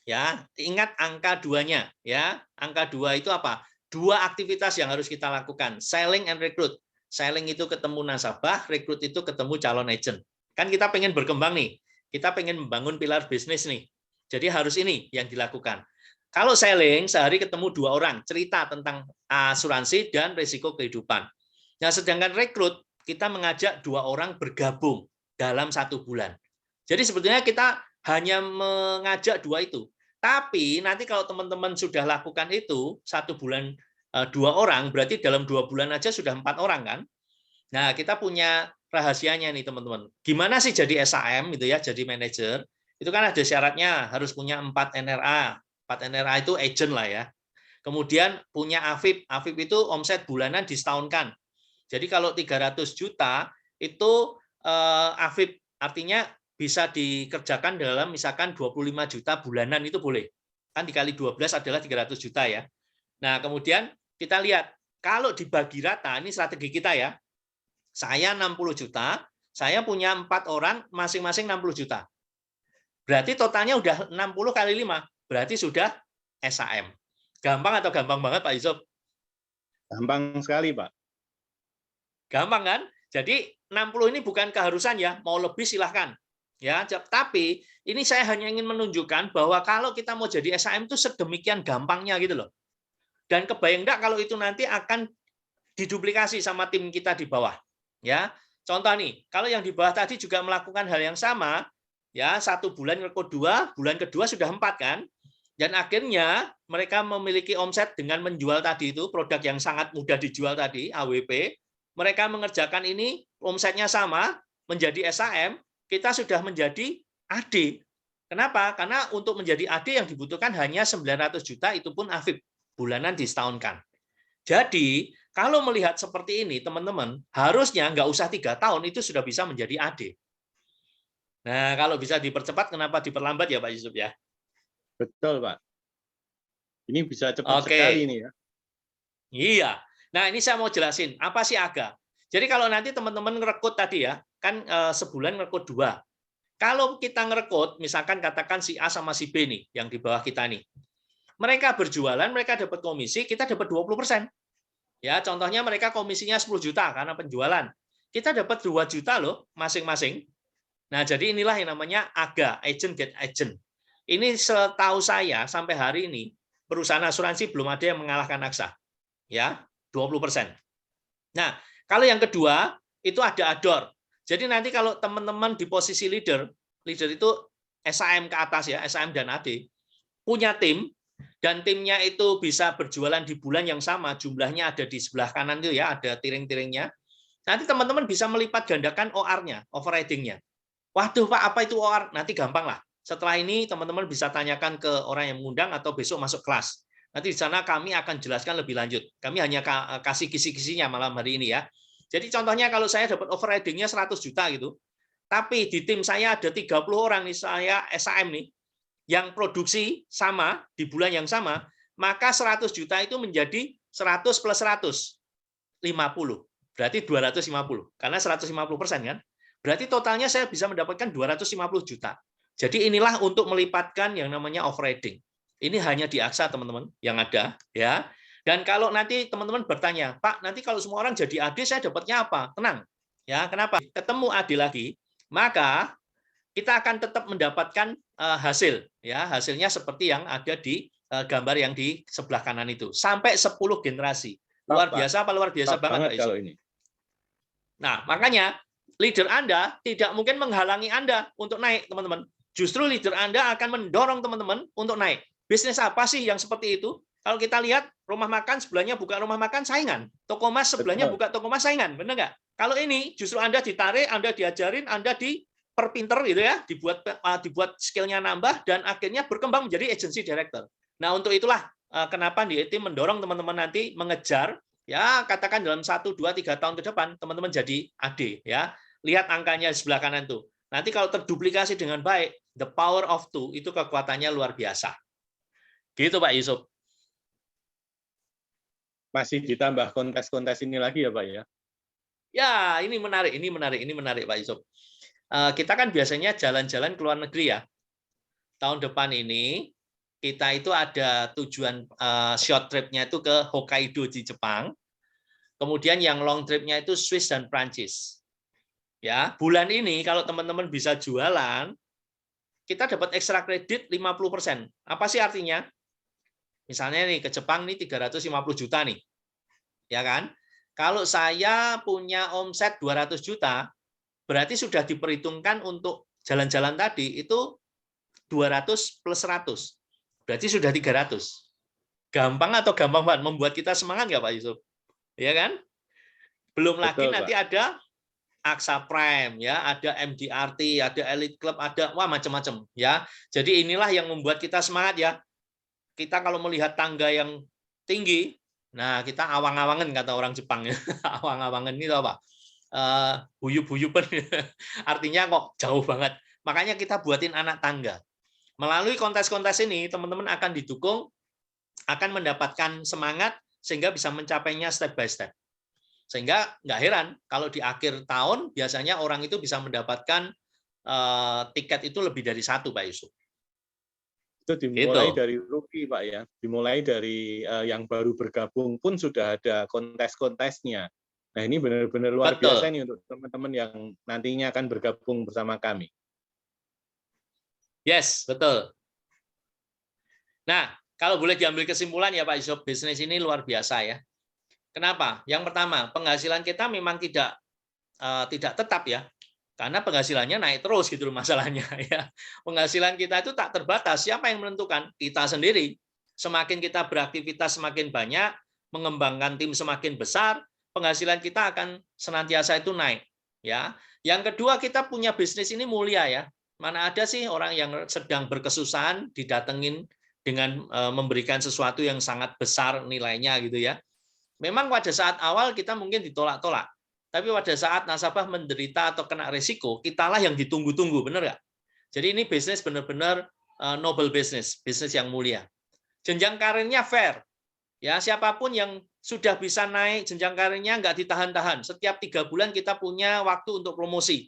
Ya, ingat angka 2-nya, ya. Angka 2 itu apa? 2 aktivitas yang harus kita lakukan, selling and recruit. Selling itu ketemu nasabah, recruit itu ketemu calon agent. Kan kita pengen berkembang nih. Kita pengen membangun pilar bisnis nih. Jadi harus ini yang dilakukan. Kalau selling, sehari ketemu 2 orang, cerita tentang asuransi dan risiko kehidupan. Nah, sedangkan rekrut, kita mengajak 2 orang bergabung dalam 1 bulan. Jadi sebetulnya kita hanya mengajak 2 itu. Tapi nanti kalau teman-teman sudah lakukan itu, 1 bulan 2 orang, berarti dalam 2 bulan aja sudah 4 orang kan? Nah, kita punya rahasianya nih teman-teman. Gimana sih jadi SAM gitu ya, jadi manajer? Itu kan ada syaratnya, harus punya 4 NRA. 4 NRA itu agent lah ya. Kemudian punya AFIP. AFIP itu omset bulanan disetahunkan. Jadi kalau 300 juta itu AFIP, artinya bisa dikerjakan dalam misalkan 25 juta bulanan itu boleh. Kan dikali 12 adalah 300 juta ya. Nah, kemudian kita lihat, kalau dibagi rata, ini strategi kita ya. Saya 60 juta, saya punya 4 orang, masing-masing 60 juta. Berarti totalnya udah 60 kali 5, berarti sudah SAM. Gampang atau gampang banget Pak Yusuf? Gampang sekali, Pak. Gampang kan? Jadi 60 ini bukan keharusan ya, mau lebih silahkan. Ya, tapi ini saya hanya ingin menunjukkan bahwa kalau kita mau jadi SAM itu sedemikian gampangnya gitu loh. Dan kebayang enggak kalau itu nanti akan diduplikasi sama tim kita di bawah. Ya, contoh nih, kalau yang di bawah tadi juga melakukan hal yang sama, ya 1 bulan rekrut 2, bulan kedua sudah 4 kan, dan akhirnya mereka memiliki omset dengan menjual tadi itu produk yang sangat mudah dijual tadi AWP, mereka mengerjakan ini omsetnya sama menjadi SAM, kita sudah menjadi AD. Kenapa? Karena untuk menjadi AD yang dibutuhkan hanya 900 juta, itu pun AFIP bulanan disetahunkan. Jadi kalau melihat seperti ini teman-teman, harusnya nggak usah 3 tahun itu sudah bisa menjadi AD. Nah, kalau bisa dipercepat, kenapa diperlambat ya Pak Yusuf ya? Betul, Pak. Ini bisa cepat sekali ini ya. Iya. Nah, ini saya mau jelasin, apa sih AGA? Jadi kalau nanti teman-teman ngerekrut tadi ya, kan sebulan ngerekrut 2. Kalau kita ngerekrut, misalkan katakan si A sama si B nih, yang di bawah kita nih. Mereka berjualan, mereka dapat komisi, kita dapat 20%. Ya, contohnya mereka komisinya 10 juta karena penjualan. Kita dapat 2 juta loh masing-masing. Nah, jadi inilah yang namanya AGA, agent get agent. Ini setahu saya sampai hari ini perusahaan asuransi belum ada yang mengalahkan AXA. Ya, 20%. Nah, kalau yang kedua itu ada ADOR. Jadi nanti kalau teman-teman di posisi leader itu SAM ke atas ya, SAM dan AD, punya tim dan timnya itu bisa berjualan di bulan yang sama, jumlahnya ada di sebelah kanan itu ya, ada tiring-tiringnya. Nanti teman-teman bisa melipat gandakan OR-nya, overriding-nya. Waduh Pak, apa itu OR? Nanti gampang lah. Setelah ini teman-teman bisa tanyakan ke orang yang mengundang atau besok masuk kelas. Nanti di sana kami akan jelaskan lebih lanjut. Kami hanya kasih kisi-kisinya malam hari ini ya. Jadi contohnya kalau saya dapat overriding-nya 100 juta gitu, tapi di tim saya ada 30 orang nih, saya SAM nih, yang produksi sama di bulan yang sama, maka 100 juta itu menjadi 100 plus 100, 50. Berarti 250. Karena 150% kan? Berarti totalnya saya bisa mendapatkan 250 juta. Jadi inilah untuk melipatkan yang namanya overriding. Ini hanya di AXA teman-teman yang ada ya. Dan kalau nanti teman-teman bertanya, Pak, nanti kalau semua orang jadi AD saya dapatnya apa? Tenang. Ya, kenapa? Ketemu AD lagi, maka kita akan tetap mendapatkan hasil ya. Hasilnya seperti yang ada di gambar yang di sebelah kanan itu. Sampai 10 generasi. Luar biasa apa luar biasa banget Pak kalau ini. Nah, makanya leader Anda tidak mungkin menghalangi Anda untuk naik, teman-teman. Justru leader Anda akan mendorong teman-teman untuk naik. Bisnis apa sih yang seperti itu? Kalau kita lihat, rumah makan sebelahnya buka rumah makan, saingan. Toko emas sebelahnya buka toko emas, saingan. Benar nggak? Kalau ini justru Anda ditarik, Anda diajarin, Anda diperpinter gitu ya, dibuat skillnya nambah, dan akhirnya berkembang menjadi agency director. Nah, untuk itulah kenapa di tim mendorong teman-teman nanti mengejar, ya katakan dalam 1, 2, 3 tahun ke depan, teman-teman jadi AD. Ya. Lihat angkanya di sebelah kanan tuh. Nanti kalau terduplikasi dengan baik, the power of two, itu kekuatannya luar biasa. Gitu Pak Yusuf. Masih ditambah kontes-kontes ini lagi ya Pak ya? Ya, ini menarik Pak Yusuf. Kita kan biasanya jalan-jalan ke luar negeri ya. Tahun depan ini kita itu ada tujuan short trip-nya itu ke Hokkaido di Jepang. Kemudian yang long trip-nya itu Swiss dan Prancis. Ya, bulan ini kalau teman-teman bisa jualan, kita dapat ekstra kredit 50%. Apa sih artinya? Misalnya nih ke Jepang nih 350 juta nih. Ya kan? Kalau saya punya omset 200 juta, berarti sudah diperhitungkan untuk jalan-jalan tadi itu 200 plus 100. Berarti sudah 300. Gampang atau gampang banget membuat kita semangat nggak Pak Yusuf? Ya kan? Belum lagi Betul, nanti Pak. ada Aksa Prime ya, ada MDRT, ada Elite Club, ada wah macam-macam ya. Jadi inilah yang membuat kita semangat ya. Kita kalau melihat tangga yang tinggi, nah kita awang-awangan kata orang Jepang ya. Awang-awangan itu apa? Huyup-huyupan. Artinya kok jauh banget. Makanya kita buatin anak tangga. Melalui kontes-kontes ini, teman-teman akan didukung, akan mendapatkan semangat sehingga bisa mencapainya step by step. Sehingga nggak heran kalau di akhir tahun biasanya orang itu bisa mendapatkan tiket itu lebih dari 1, Pak Yusuf. Itu dimulai Gitu. dari rookie Pak ya, dimulai dari yang baru bergabung pun sudah ada kontes-kontesnya. Nah ini benar-benar luar Betul. biasa nih untuk teman-teman yang nantinya akan bergabung bersama kami. Yes, betul. Nah, kalau boleh diambil kesimpulan ya Pak Yusuf, bisnis ini luar biasa ya. Kenapa? Yang pertama, penghasilan kita memang tidak tetap ya. Karena penghasilannya naik terus gitu loh masalahnya ya. Penghasilan kita itu tak terbatas. Siapa yang menentukan? Kita sendiri. Semakin kita beraktivitas semakin banyak, mengembangkan tim semakin besar, penghasilan kita akan senantiasa itu naik ya. Yang kedua, kita punya bisnis ini mulia ya. Mana ada sih orang yang sedang berkesusahan didatengin dengan memberikan sesuatu yang sangat besar nilainya gitu ya. Memang pada saat awal kita mungkin ditolak-tolak. Tapi pada saat nasabah menderita atau kena risiko, kitalah yang ditunggu-tunggu, benar nggak? Jadi ini bisnis benar-benar noble business, bisnis yang mulia. Jenjang karirnya fair. Ya, siapapun yang sudah bisa naik jenjang karirnya nggak ditahan-tahan. Setiap 3 bulan kita punya waktu untuk promosi.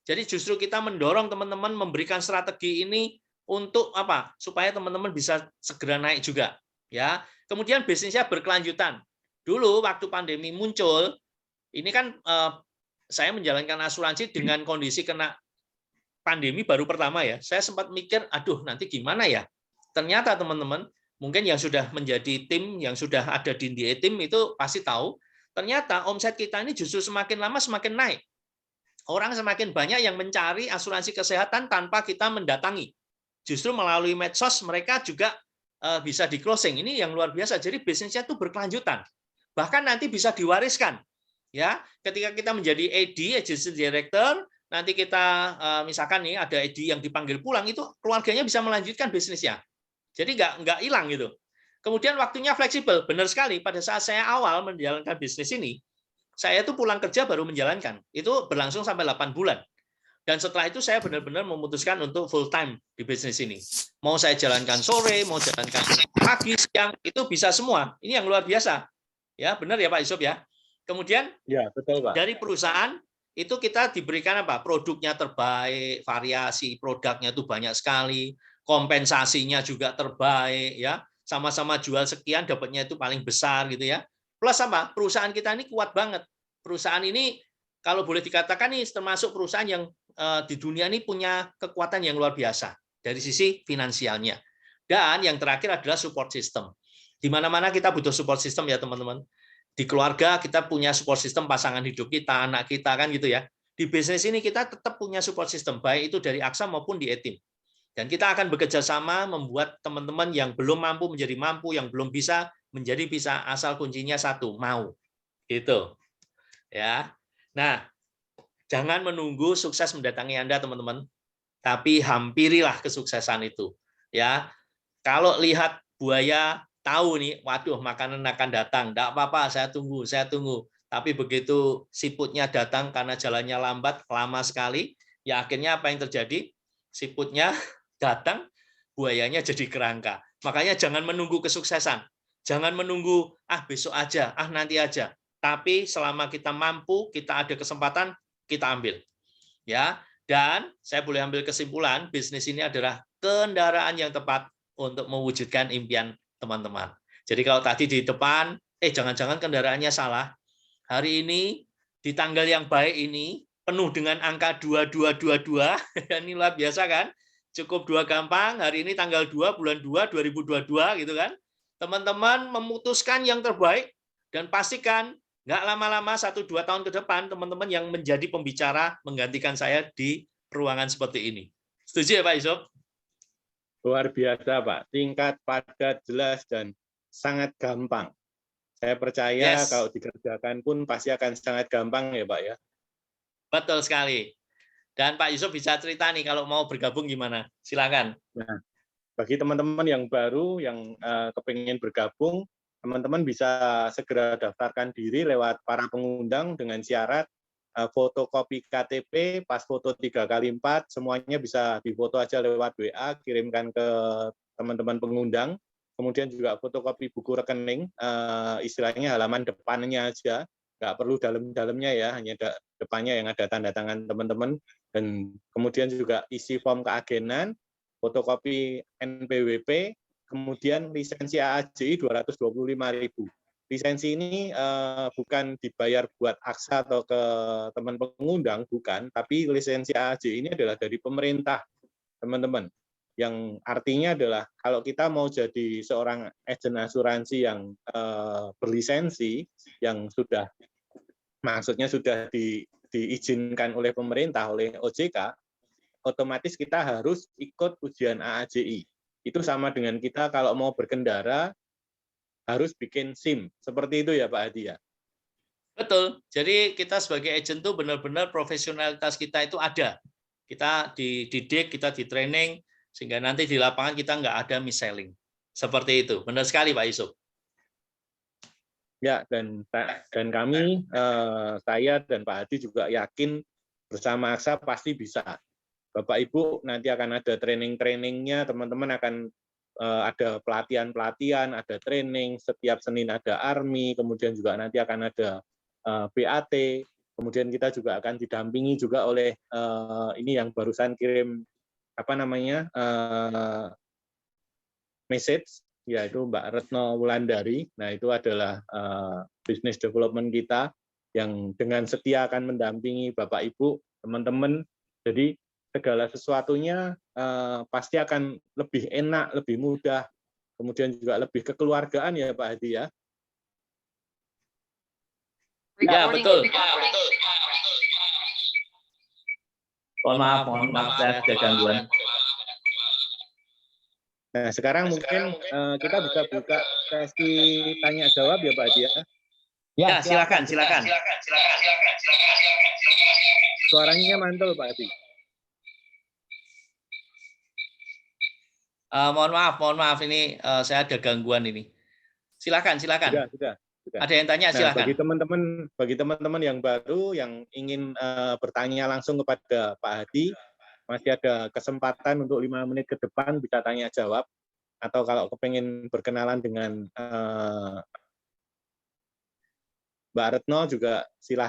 Jadi justru kita mendorong teman-teman memberikan strategi ini untuk apa? Supaya teman-teman bisa segera naik juga. Ya. Kemudian bisnisnya berkelanjutan. Dulu waktu pandemi muncul, ini kan saya menjalankan asuransi dengan kondisi kena pandemi baru pertama ya. Saya sempat mikir, aduh nanti gimana ya? Ternyata teman-teman, mungkin yang sudah menjadi tim, yang sudah ada di tim itu pasti tahu, ternyata omset kita ini justru semakin lama semakin naik. Orang semakin banyak yang mencari asuransi kesehatan tanpa kita mendatangi. Justru melalui medsos mereka juga bisa di closing. Ini yang luar biasa. Jadi bisnisnya itu berkelanjutan. Bahkan nanti bisa diwariskan. Ya, ketika kita menjadi AD, agency director, nanti kita misalkan nih ada AD yang dipanggil pulang, itu keluarganya bisa melanjutkan bisnisnya. Jadi nggak hilang gitu. Kemudian waktunya fleksibel, benar sekali. Pada saat saya awal menjalankan bisnis ini, saya tuh pulang kerja baru menjalankan. Itu berlangsung sampai 8 bulan. Dan setelah itu saya benar-benar memutuskan untuk full time di bisnis ini. Mau saya jalankan sore, mau jalankan pagi, siang, itu bisa semua. Ini yang luar biasa. Ya, benar ya Pak Yusuf ya. Kemudian ya, betul, Pak. dari perusahaan itu kita diberikan apa? Produknya terbaik, variasi produknya itu banyak sekali, kompensasinya juga terbaik ya. Sama-sama jual sekian dapatnya itu paling besar gitu ya. Plus apa? Perusahaan kita ini kuat banget. Perusahaan ini kalau boleh dikatakan ini termasuk perusahaan yang di dunia ini punya kekuatan yang luar biasa dari sisi finansialnya. Dan yang terakhir adalah support system. Di mana-mana kita butuh support system ya teman-teman. Di keluarga kita punya support system pasangan hidup kita, anak kita kan gitu ya. Di bisnis ini kita tetap punya support system, baik itu dari Aksa maupun di Etim. Dan kita akan bekerja sama membuat teman-teman yang belum mampu menjadi mampu, yang belum bisa menjadi bisa, asal kuncinya satu, mau. Gitu. Ya. Nah, jangan menunggu sukses mendatangi Anda teman-teman, tapi hampirilah kesuksesan itu. Ya. Kalau lihat buaya tahu nih, waduh makanan akan datang, enggak apa-apa, saya tunggu. Tapi begitu siputnya datang karena jalannya lambat, lama sekali, ya akhirnya apa yang terjadi? Siputnya datang, buayanya jadi kerangka. Makanya jangan menunggu kesuksesan. Jangan menunggu, besok aja, nanti aja. Tapi selama kita mampu, kita ada kesempatan, kita ambil. Ya, dan saya boleh ambil kesimpulan, bisnis ini adalah kendaraan yang tepat untuk mewujudkan impian teman-teman. Jadi kalau tadi di depan, jangan-jangan kendaraannya salah. Hari ini, di tanggal yang baik ini, penuh dengan angka 2222, ini luar biasa kan? Cukup 2 gampang, hari ini tanggal 2, bulan 2, 2022, gitu kan? Teman-teman memutuskan yang terbaik, dan pastikan nggak lama-lama 1-2 tahun ke depan, teman-teman yang menjadi pembicara menggantikan saya di ruangan seperti ini. Setuju ya Pak Yusuf? Luar biasa Pak, tingkat, padat, jelas, dan sangat gampang. Saya percaya kalau dikerjakan pun pasti akan sangat gampang ya Pak ya. Betul sekali. Dan Pak Yusuf bisa cerita nih kalau mau bergabung gimana? Silakan. Nah, bagi teman-teman yang baru yang kepengen bergabung, teman-teman bisa segera daftarkan diri lewat para pengundang dengan syarat fotokopi KTP, pas foto 3x4, semuanya bisa difoto aja lewat WA, kirimkan ke teman-teman pengundang. Kemudian juga fotokopi buku rekening, istilahnya halaman depannya aja, nggak perlu dalam-dalamnya ya, hanya depannya yang ada tanda tangan teman-teman. Dan kemudian juga isi form keagenan, fotokopi NPWP, kemudian lisensi AAJI 225.000. Lisensi ini bukan dibayar buat aksa atau ke teman pengundang, bukan, tapi lisensi AAJI ini adalah dari pemerintah, teman-teman. Yang artinya adalah kalau kita mau jadi seorang agen asuransi yang berlisensi, yang sudah maksudnya sudah diizinkan oleh pemerintah, oleh OJK, otomatis kita harus ikut ujian AAJI. Itu sama dengan kita kalau mau berkendara harus bikin SIM. Seperti itu ya Pak Hadi ya? Betul. Jadi kita sebagai agen tuh benar-benar profesionalitas kita itu ada. Kita dididik, kita di-training, sehingga nanti di lapangan kita nggak ada mis-selling. Seperti itu. Benar sekali Pak Yusuf. Ya, dan kami, saya dan Pak Hadi juga yakin bersama AXA pasti bisa. Bapak Ibu nanti akan ada training-trainingnya, teman-teman akan ada pelatihan-pelatihan, ada training, setiap Senin ada ARMI, kemudian juga nanti akan ada BAT, kemudian kita juga akan didampingi juga oleh ini yang barusan kirim message, yaitu Mbak Retno Wulandari. Nah, itu adalah business development kita yang dengan setia akan mendampingi Bapak Ibu, teman-teman. Jadi segala sesuatunya pasti akan lebih enak, lebih mudah, kemudian juga lebih kekeluargaan ya Pak Hadi ya. Ya, betul. Mohon maaf, saya ada gangguan. Nah, sekarang mungkin kita bisa buka sesi tanya jawab ya Pak Hadi ya. Ya, silakan. Suaranya mantul Pak Hadi. Mohon maaf ini saya ada gangguan ini. Silakan. Sudah. Ada yang tanya, silakan. Bagi teman-teman yang baru yang ingin bertanya langsung kepada Pak Hadi, masih ada kesempatan untuk 5 menit ke depan bisa tanya jawab, atau kalau kepengen berkenalan dengan Mbak Retno juga silahkan.